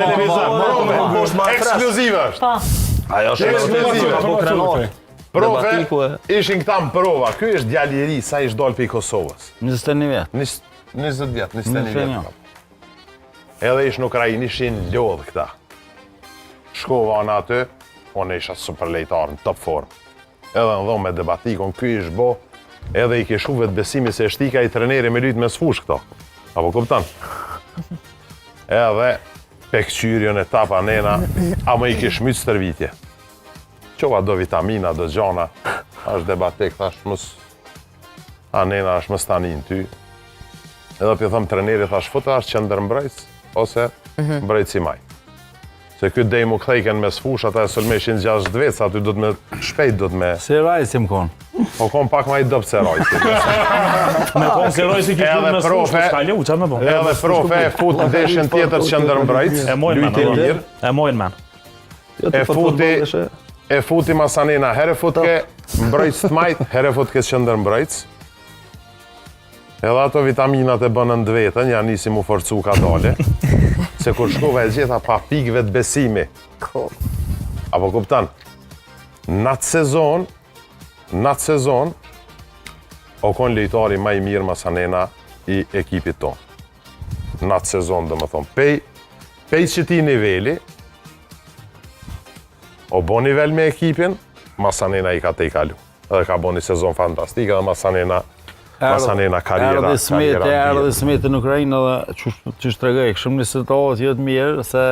Televizor, ekskluzive është. Ajo është Profe, ishin këta më prova. Ky është djali i ri, sa ish dal për i Kosovës. 21 vjetë. 20 vjetë, 21 vjetë. Edhe ish në Ukrainë, ishin lodhë këta. Shkova në aty, unë isha super lejtar, në top form. Edhe në dhomë me debatikon, ky ish bo, edhe i kishu vetë besimi se shtika i treneri me lytë me sfush këto. Apo kuptan? Edhe pekqyrjon e tapa nena, ama i kish mytë stërvitje. Qova do vitamina, do gjana, është debatik, thash mës, a nena është mës tani në ty. Edhe për thëmë treneri, thash futa është qëndër mbrejtës, ose mbrejtës i maj. Se këtë dej mu kthejken me sfush, ata e sulmeshin 6 vec, aty do të me shpejt, do të me... Se rajsi më konë. Po konë pak ma i dopë se rajsi. Me konë se rajsi kishë me sfush, po s'ka leu, qatë me bo? Edhe profe e fut deshin tjetër qëndër mbrejtës, lujti mirë. E mojnë men. E futi masanina, herë futke mbrojtës të majtë, herë futke qëndër mbrojtës. Edhe ato vitaminat e bënën dë vetën, janë nisi mu forcu ka dole. Se kur shkova e gjitha pa pikve të besimi. Apo kuptan, natë sezon, o konë lejtari ma i mirë masanina i ekipit tonë. Natë sezon, dhe më thonë, pej që ti niveli, o bo nivel me ekipin, Masanena i ka te i kalu. Edhe ka bo një sezon fantastik, edhe Masanena karriera. Erdhe smeti në Ukrajinë edhe që shtregoj, këshëm një situatë jetë mirë, se